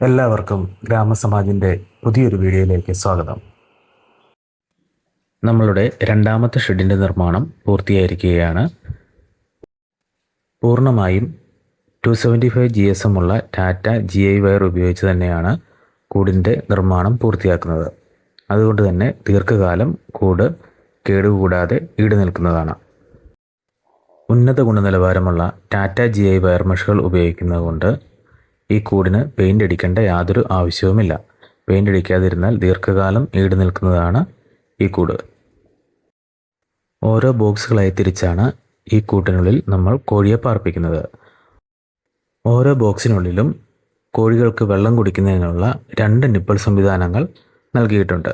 എല്ലാവർക്കും ഗ്രാമസമാജിൻ്റെ പുതിയൊരു വീഡിയോയിലേക്ക് സ്വാഗതം. നമ്മളുടെ രണ്ടാമത്തെ ഷെഡിൻ്റെ നിർമ്മാണം പൂർത്തിയായിരിക്കുകയാണ്. പൂർണ്ണമായും 275 GSM ഉള്ള ടാറ്റ GI വയർ ഉപയോഗിച്ച് തന്നെയാണ് കൂടിൻ്റെ നിർമ്മാണം പൂർത്തിയാക്കുന്നത്. അതുകൊണ്ട് തന്നെ ദീർഘകാലം കൂട് കേടുകൂടാതെ ഈട് നിൽക്കുന്നതാണ്. ഉന്നത ഗുണനിലവാരമുള്ള ടാറ്റ GI വയർ മെഷുകൾ ഉപയോഗിക്കുന്നത് കൊണ്ട് ഈ കൂടിന് പെയിൻ്റ് അടിക്കേണ്ട യാതൊരു ആവശ്യവുമില്ല. പെയിൻ്റ് അടിക്കാതിരുന്നാൽ ദീർഘകാലം ഈട് നിൽക്കുന്നതാണ് ഈ കൂട്. ഓരോ ബോക്സുകളായി തിരിച്ചാണ് ഈ കൂട്ടിനുള്ളിൽ നമ്മൾ കോഴിയെ പാർപ്പിക്കുന്നത്. ഓരോ ബോക്സിനുള്ളിലും കോഴികൾക്ക് വെള്ളം കുടിക്കുന്നതിനുള്ള 2 നിപ്പിൾ സംവിധാനങ്ങൾ നൽകിയിട്ടുണ്ട്.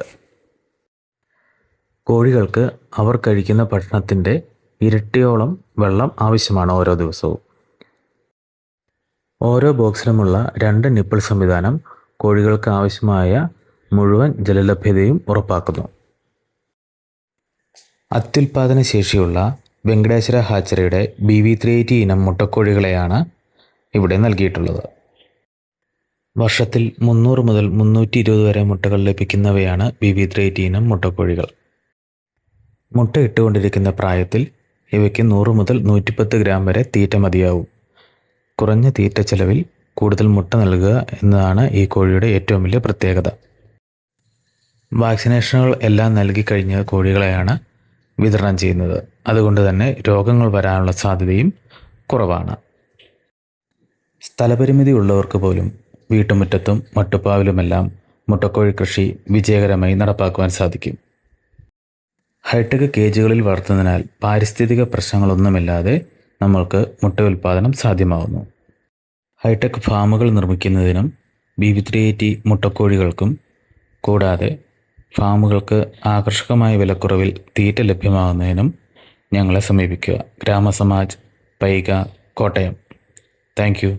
കോഴികൾക്ക് അവർ കഴിക്കുന്ന ഭക്ഷണത്തിൻ്റെ ഇരട്ടിയോളം വെള്ളം ആവശ്യമാണ് ഓരോ ദിവസവും. ഓരോ ബോക്സിലുമുള്ള 2 നിപ്പിൾ സംവിധാനം കോഴികൾക്ക് ആവശ്യമായ മുഴുവൻ ജലലഭ്യതയും ഉറപ്പാക്കുന്നു. അത്യുൽപാദന ശേഷിയുള്ള വെങ്കടേശ്വര ഹാച്ചറിയുടെ BV380 ഇനം മുട്ടക്കോഴികളെയാണ് ഇവിടെ നൽകിയിട്ടുള്ളത്. വർഷത്തിൽ 300 മുതൽ 320 വരെ മുട്ടകൾ ലഭിക്കുന്നവയാണ് BV380 ഇനം മുട്ടക്കോഴികൾ. മുട്ട ഇട്ടുകൊണ്ടിരിക്കുന്ന പ്രായത്തിൽ ഇവയ്ക്ക് 100 മുതൽ 110 ഗ്രാം വരെ തീറ്റ മതിയാവും. കുറഞ്ഞ തീറ്റ ചെലവിൽ കൂടുതൽ മുട്ട നൽകുക എന്നതാണ് ഈ കോഴിയുടെ ഏറ്റവും വലിയ പ്രത്യേകത. വാക്സിനേഷനുകൾ എല്ലാം നൽകി കഴിഞ്ഞ കോഴികളെയാണ് വിതരണം ചെയ്യുന്നത്. അതുകൊണ്ട് തന്നെ രോഗങ്ങൾ വരാനുള്ള സാധ്യതയും കുറവാണ്. സ്ഥലപരിമിതി ഉള്ളവർക്ക് പോലും വീട്ടുമുറ്റത്തും മട്ടുപ്പാവിലുമെല്ലാം മുട്ടക്കോഴി കൃഷി വിജയകരമായി നടപ്പാക്കുവാൻ സാധിക്കും. ഹൈടെക് കേജുകളിൽ വളർത്തുന്നതിനാൽ പാരിസ്ഥിതിക പ്രശ്നങ്ങളൊന്നുമില്ലാതെ നമ്മൾക്ക് മുട്ട ഉൽപ്പാദനം സാധ്യമാകുന്നു. ഹൈടെക് ഫാമുകൾ നിർമ്മിക്കുന്നതിനും BV380 മുട്ടക്കോഴികൾക്കും കൂടാതെ ഫാമുകൾക്ക് ആകർഷകമായ വിലക്കുറവിൽ തീറ്റ ലഭ്യമാകുന്നതിനും ഞങ്ങളെ സമീപിക്കുക. ഗ്രാമസമാജ്, പൈക, കോട്ടയം. Thank U.